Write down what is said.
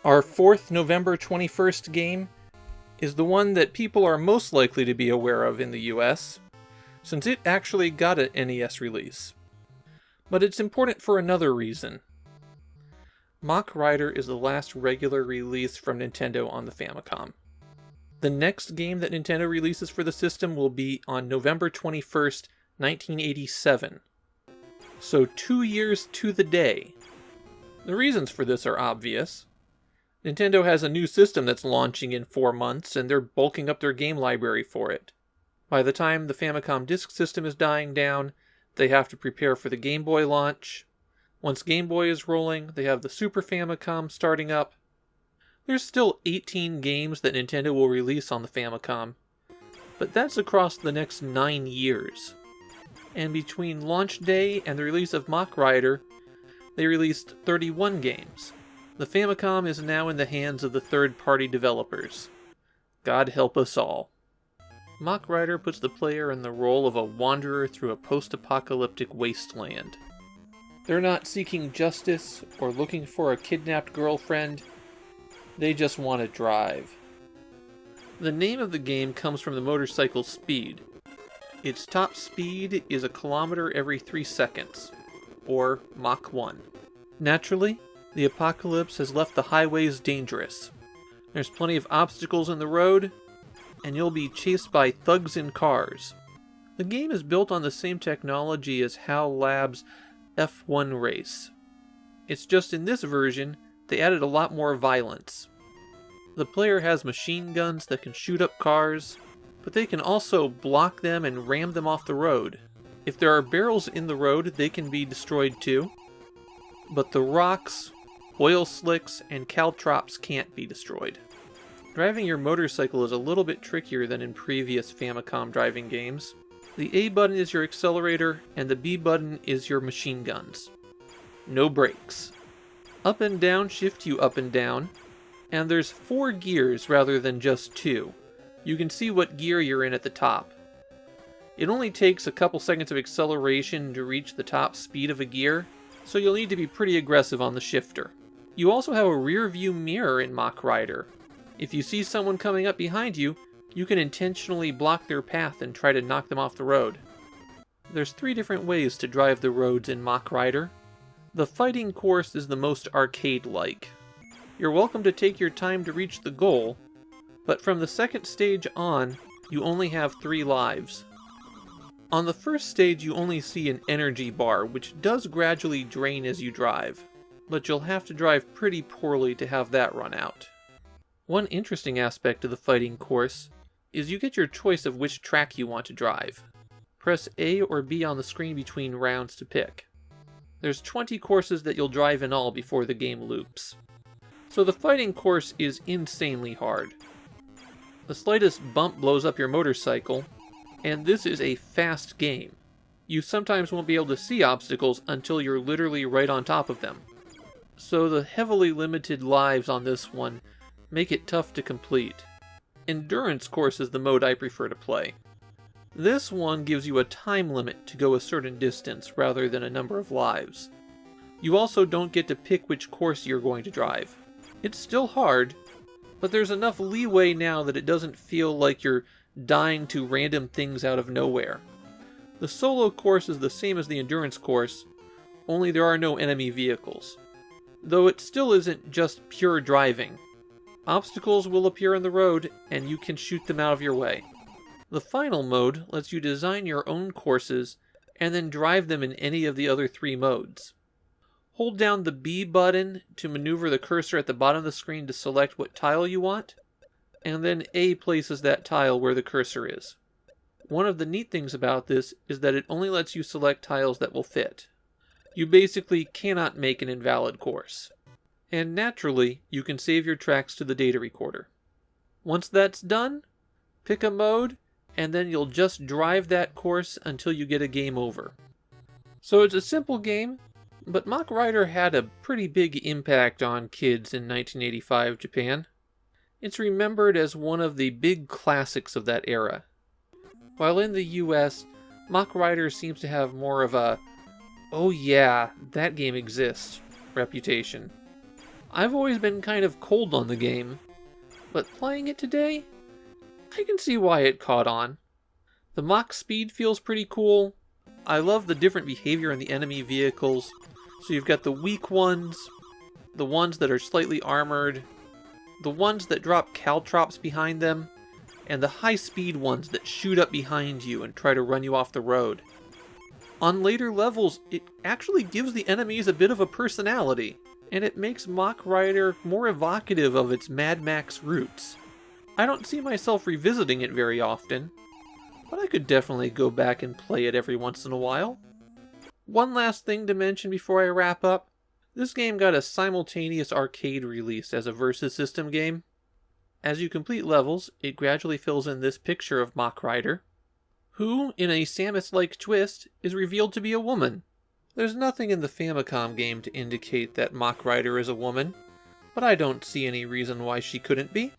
Our fourth November 21st game is the one that people are most likely to be aware of in the US, since it actually got an NES release. But it's important for another reason. Mach Rider is the last regular release from Nintendo on the Famicom. The next game that Nintendo releases for the system will be on November 21st, 1987. So 2 years to the day. The reasons for this are obvious. Nintendo has a new system that's launching in 4 months, and they're bulking up their game library for it. By the time the Famicom Disk System is dying down, they have to prepare for the Game Boy launch. Once Game Boy is rolling, they have the Super Famicom starting up. There's still 18 games that Nintendo will release on the Famicom, but that's across the next 9 years. And between launch day and the release of Mach Rider, they released 31 games. The Famicom is now in the hands of the third-party developers. God help us all. Mach Rider puts the player in the role of a wanderer through a post-apocalyptic wasteland. They're not seeking justice or looking for a kidnapped girlfriend. They just want to drive. The name of the game comes from the motorcycle's speed. Its top speed is 1 kilometer every 3 seconds, or Mach 1. Naturally, the apocalypse has left the highways dangerous. There's plenty of obstacles in the road, and you'll be chased by thugs in cars. The game is built on the same technology as HAL Labs' F1 Race. It's just in this version, they added a lot more violence. The player has machine guns that can shoot up cars, but they can also block them and ram them off the road. If there are barrels in the road, they can be destroyed too. But the rocks, oil slicks, and caltrops can't be destroyed. Driving your motorcycle is a little bit trickier than in previous Famicom driving games. The A button is your accelerator, and the B button is your machine guns. No brakes. Up and down shift you up and down, and there's 4 gears rather than just 2. You can see what gear you're in at the top. It only takes a couple seconds of acceleration to reach the top speed of a gear, so you'll need to be pretty aggressive on the shifter. You also have a rear view mirror in Mach Rider. If you see someone coming up behind you, you can intentionally block their path and try to knock them off the road. There's 3 different ways to drive the roads in Mach Rider. The fighting course is the most arcade-like. You're welcome to take your time to reach the goal, but from the second stage on, you only have 3 lives. On the first stage you only see an energy bar, which does gradually drain as you drive, but you'll have to drive pretty poorly to have that run out. One interesting aspect of the fighting course is you get your choice of which track you want to drive. Press A or B on the screen between rounds to pick. There's 20 courses that you'll drive in all before the game loops. So the fighting course is insanely hard. The slightest bump blows up your motorcycle, and this is a fast game. You sometimes won't be able to see obstacles until you're literally right on top of them. So the heavily limited lives on this one make it tough to complete. Endurance course is the mode I prefer to play. This one gives you a time limit to go a certain distance rather than a number of lives. You also don't get to pick which course you're going to drive. It's still hard, but there's enough leeway now that it doesn't feel like you're dying to random things out of nowhere. The solo course is the same as the endurance course, only there are no enemy vehicles. Though it still isn't just pure driving. Obstacles will appear in the road, and you can shoot them out of your way. The final mode lets you design your own courses, and then drive them in any of the other 3 modes. Hold down the B button to maneuver the cursor at the bottom of the screen to select what tile you want, and then A places that tile where the cursor is. One of the neat things about this is that it only lets you select tiles that will fit. You basically cannot make an invalid course. And naturally, you can save your tracks to the data recorder. Once that's done, pick a mode, and then you'll just drive that course until you get a game over. So it's a simple game, but Mach Rider had a pretty big impact on kids in 1985 Japan. It's remembered as one of the big classics of that era. While in the US, Mach Rider seems to have more of a, "oh yeah, that game exists" reputation. I've always been kind of cold on the game, but playing it today, I can see why it caught on. The Mach speed feels pretty cool. I love the different behavior in the enemy vehicles. So you've got the weak ones, the ones that are slightly armored, the ones that drop caltrops behind them, and the high-speed ones that shoot up behind you and try to run you off the road. On later levels, it actually gives the enemies a bit of a personality, and it makes Mach Rider more evocative of its Mad Max roots. I don't see myself revisiting it very often, but I could definitely go back and play it every once in a while. One last thing to mention before I wrap up. This game got a simultaneous arcade release as a Versus system game. As you complete levels, it gradually fills in this picture of Mach Rider, who, in a Samus-like twist, is revealed to be a woman. There's nothing in the Famicom game to indicate that Mach Rider is a woman, but I don't see any reason why she couldn't be.